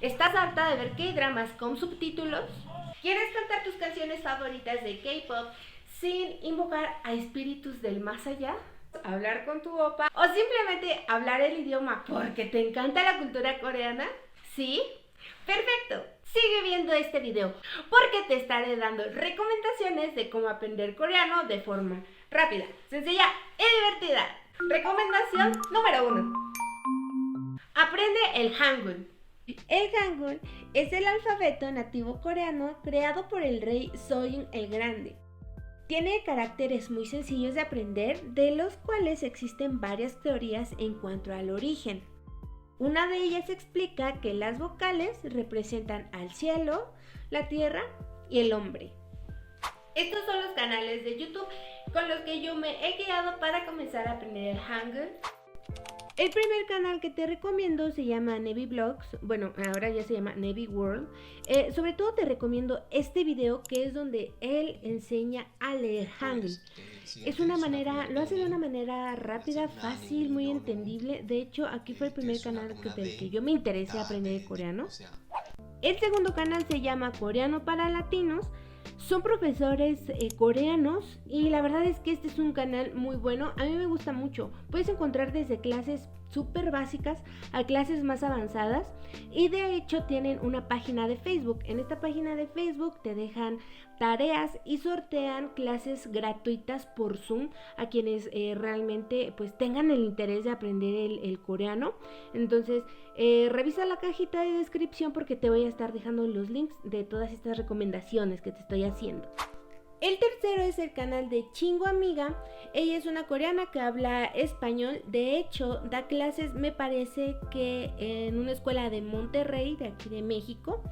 ¿Estás harta de ver K-dramas con subtítulos? ¿Quieres cantar tus canciones favoritas de K-pop sin invocar a espíritus del más allá? ¿Hablar con tu opa? ¿O simplemente hablar el idioma porque te encanta la cultura coreana? ¿Sí? ¡Perfecto! Sigue viendo este video porque te estaré dando recomendaciones de cómo aprender coreano de forma rápida, sencilla y divertida. Recomendación número 1. Aprende el Hangul. El Hangul es el alfabeto nativo coreano creado por el rey Seong el Grande. Tiene caracteres muy sencillos de aprender, de los cuales existen varias teorías en cuanto al origen. Una de ellas explica que las vocales representan al cielo, la tierra y el hombre. Estos son los canales de YouTube con los que yo me he guiado para comenzar a aprender el Hangul. El primer canal que te recomiendo se llama Navy Vlogs, bueno, ahora ya se llama Navy World. Sobre todo te recomiendo este video, que es donde él enseña a leer Hangul. Es una manera, lo hace de una manera rápida, fácil, muy entendible. De hecho, aquí fue el primer canal del que yo me interesé a aprender coreano. El segundo canal se llama Coreano para Latinos. Son profesores coreanos y la verdad es que este es un canal muy bueno. A mí me gusta mucho. Puedes encontrar desde clases súper básicas a clases más avanzadas, y de hecho tienen una página de Facebook. En esta página de Facebook te dejan tareas y sortean clases gratuitas por Zoom a quienes realmente pues tengan el interés de aprender el coreano. Entonces revisa la cajita de descripción porque te voy a estar dejando los links de todas estas recomendaciones que te estoy haciendo. El tercero es el canal de Chingo Amiga. Ella es una coreana que habla español. De hecho, da clases, me parece que en una escuela de Monterrey, de aquí de México.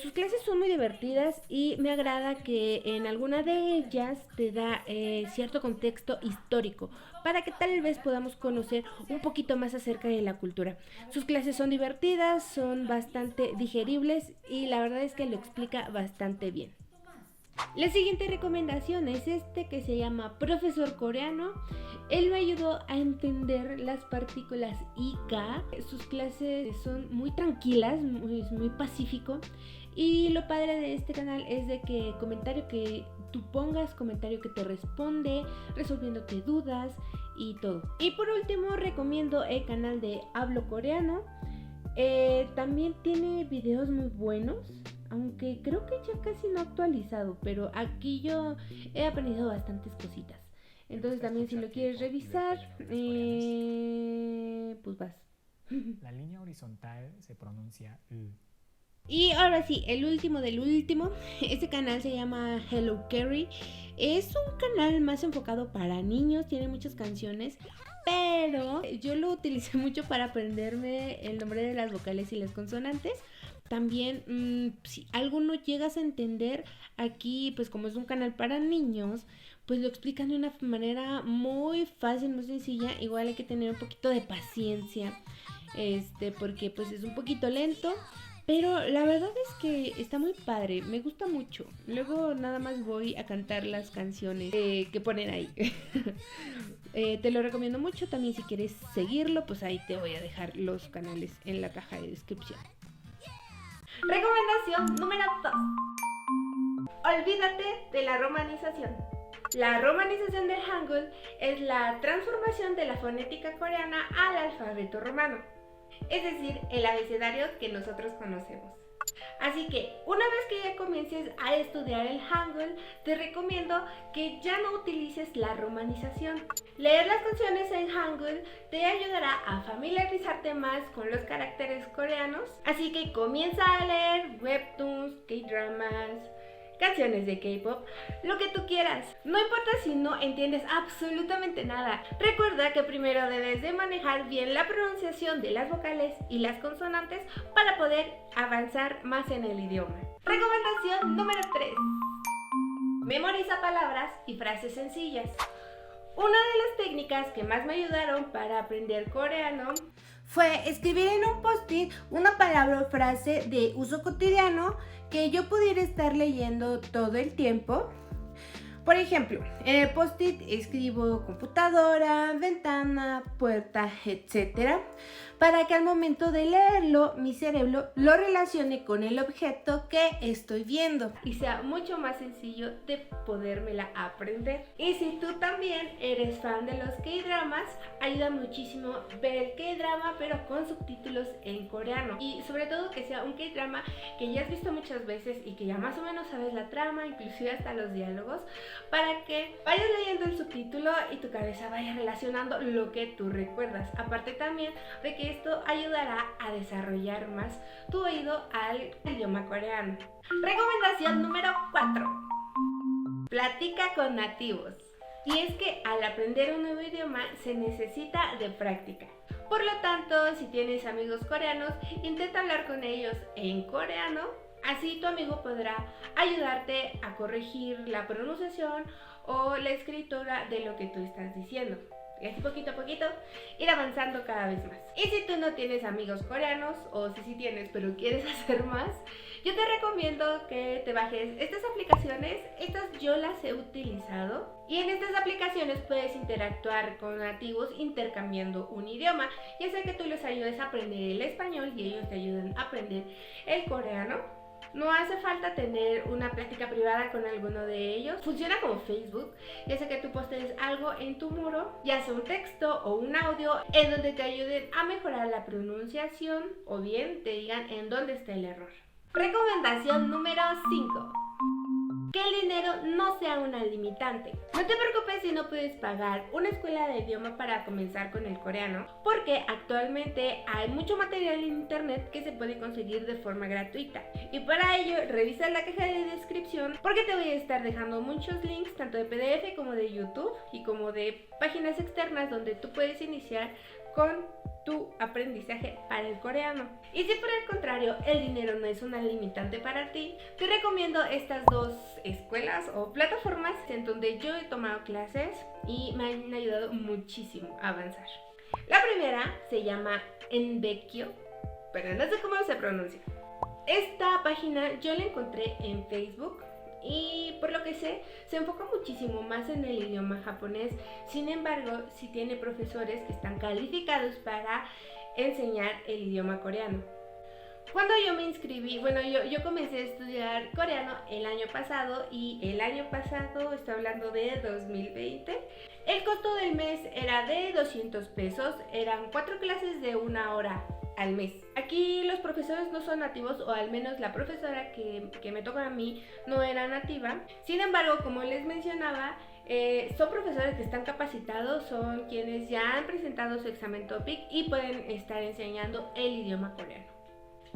Sus clases son muy divertidas y me agrada que en alguna de ellas te da cierto contexto histórico para que tal vez podamos conocer un poquito más acerca de la cultura. Sus clases son divertidas, son bastante digeribles y la verdad es que lo explica bastante bien. La siguiente recomendación es que se llama Profesor Coreano. Él me ayudó a entender las partículas I, K. Sus clases son muy tranquilas, muy pacífico. Y lo padre de este canal es de que comentario que tú pongas, comentario que te responde, resolviéndote dudas y todo. Y por último recomiendo el canal de Hablo Coreano. También tiene videos muy buenos, aunque creo que ya casi no ha actualizado, pero aquí yo he aprendido bastantes cositas. Entonces también si lo quieres revisar, pues vas. La línea horizontal se pronuncia U. Y ahora sí, el último del último, este canal se llama Hello Carrie. Es un canal más enfocado para niños, tiene muchas canciones, pero yo lo utilicé mucho para aprenderme el nombre de las vocales y las consonantes. También, si algo no llegas a entender, aquí pues como es un canal para niños, pues lo explican de una manera muy fácil, muy sencilla. Igual hay que tener un poquito de paciencia, porque pues es un poquito lento. Pero la verdad es que está muy padre, me gusta mucho. Luego nada más voy a cantar las canciones que ponen ahí. Te lo recomiendo mucho. También si quieres seguirlo, pues ahí te voy a dejar los canales en la caja de descripción. Recomendación número 2. Olvídate de la romanización. La romanización del Hangul es la transformación de la fonética coreana al alfabeto romano, es decir, el abecedario que nosotros conocemos. Así que una vez que ya comiences a estudiar el Hangul, te recomiendo que ya no utilices la romanización. Leer las canciones en Hangul te ayudará a familiarizarte más con los caracteres coreanos. Así que comienza a leer webtoons, K-dramas, canciones de K-pop, lo que tú quieras. No importa si no entiendes absolutamente nada. Recuerda que primero debes de manejar bien la pronunciación de las vocales y las consonantes para poder avanzar más en el idioma. Recomendación número 3. Memoriza palabras y frases sencillas. Una de las técnicas que más me ayudaron para aprender coreano fue escribir en un post-it una palabra o frase de uso cotidiano que yo pudiera estar leyendo todo el tiempo. Por ejemplo, en el post-it escribo computadora, ventana, puerta, etc. Para que al momento de leerlo, mi cerebro lo relacione con el objeto que estoy viendo y sea mucho más sencillo de podérmela aprender. Y si tú también eres fan de los K-dramas, ayuda muchísimo ver el K-drama pero con subtítulos en coreano. Y sobre todo que sea un K-drama que ya has visto muchas veces y que ya más o menos sabes la trama, inclusive hasta los diálogos, para que vayas leyendo el subtítulo y tu cabeza vaya relacionando lo que tú recuerdas. Aparte también de que esto ayudará a desarrollar más tu oído al idioma coreano. Recomendación número 4. Platica con nativos. Y es que al aprender un nuevo idioma se necesita de práctica. Por lo tanto, si tienes amigos coreanos, intenta hablar con ellos en coreano. Así tu amigo podrá ayudarte a corregir la pronunciación o la escritura de lo que tú estás diciendo. Y así poquito a poquito ir avanzando cada vez más. Y si tú no tienes amigos coreanos, o si sí tienes pero quieres hacer más, yo te recomiendo que te bajes estas aplicaciones. Estas yo las he utilizado y en estas aplicaciones puedes interactuar con nativos intercambiando un idioma, ya sea que tú les ayudes a aprender el español y ellos te ayuden a aprender el coreano. No hace falta tener una plática privada con alguno de ellos. Funciona como Facebook, ya sea que tú postees algo en tu muro, ya sea un texto o un audio, en donde te ayuden a mejorar la pronunciación o bien te digan en dónde está el error. Recomendación número 5. Que el dinero no sea una limitante. No te preocupes si no puedes pagar una escuela de idioma para comenzar con el coreano, porque actualmente hay mucho material en internet que se puede conseguir de forma gratuita. Y para ello, revisa la caja de descripción porque te voy a estar dejando muchos links, tanto de PDF como de YouTube y como de páginas externas donde tú puedes iniciar con tu aprendizaje para el coreano. Y si por el contrario el dinero no es una limitante para ti, te recomiendo estas dos escuelas o plataformas en donde yo he tomado clases y me han ayudado muchísimo a avanzar. La primera se llama Enbekyo, pero no sé cómo se pronuncia. Esta página yo la encontré en Facebook y por lo que sé, se enfoca muchísimo más en el idioma japonés. Sin embargo, sí tiene profesores que están calificados para enseñar el idioma coreano. Cuando yo me inscribí, yo comencé a estudiar coreano el año pasado y el año pasado, estoy hablando de 2020, el costo del mes era de 200 pesos, eran 4 clases de 1 hora al mes. Aquí los profesores no son nativos, o al menos la profesora que me tocó a mí no era nativa. Sin embargo, como les mencionaba, son profesores que están capacitados, son quienes ya han presentado su examen TOPIK y pueden estar enseñando el idioma coreano.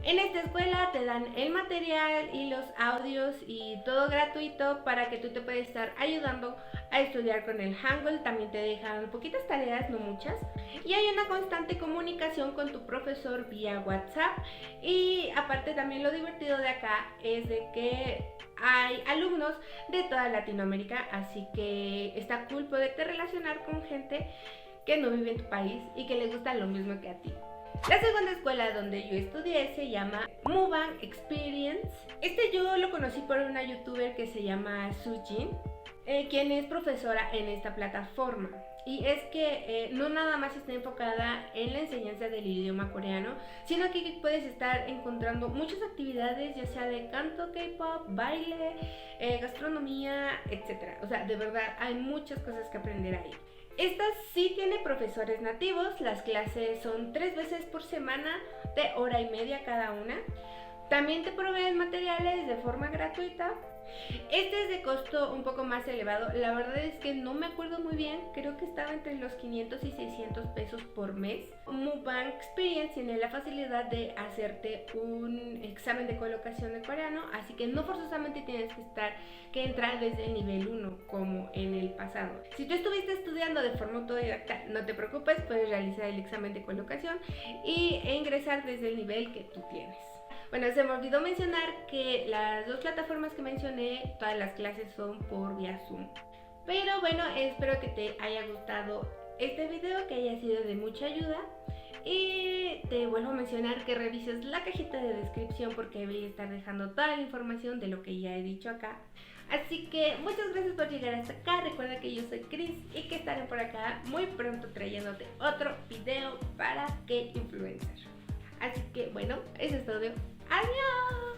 En esta escuela te dan el material y los audios y todo gratuito para que tú te puedas estar ayudando a estudiar con el Hangul. También te dejan poquitas tareas, no muchas. Y hay una constante comunicación con tu profesor vía WhatsApp. Y aparte también lo divertido de acá es de que hay alumnos de toda Latinoamérica, así que está cool poderte relacionar con gente que no vive en tu país y que le gusta lo mismo que a ti. La segunda escuela donde yo estudié se llama Mubang Experience. Yo lo conocí por una youtuber que se llama Sujin, quien es profesora en esta plataforma. Y es que no nada más está enfocada en la enseñanza del idioma coreano, sino que puedes estar encontrando muchas actividades, ya sea de canto, K-pop, baile, gastronomía, etc. O sea, de verdad hay muchas cosas que aprender ahí. Esta sí tiene profesores nativos, las clases son 3 veces por semana de 1 hora y media cada una. También te proveen materiales de forma gratuita. Este es de costo un poco más elevado, la verdad es que no me acuerdo muy bien, creo que estaba entre los 500 y 600 pesos por mes. Mubang Experience tiene la facilidad de hacerte un examen de colocación de coreano, así que no forzosamente tienes que entrar desde el nivel 1 como en el pasado. Si tú estuviste estudiando de forma autodidacta, no te preocupes, puedes realizar el examen de colocación e ingresar desde el nivel que tú tienes. Bueno, se me olvidó mencionar que las dos plataformas que mencioné, todas las clases son por vía Zoom. Pero bueno, espero que te haya gustado este video, que haya sido de mucha ayuda. Y te vuelvo a mencionar que revises la cajita de descripción porque voy a estar dejando toda la información de lo que ya he dicho acá. Así que muchas gracias por llegar hasta acá. Recuerda que yo soy Cris y que estaré por acá muy pronto trayéndote otro video para K-Influencer. Así que bueno, eso es todo. ¡Adiós!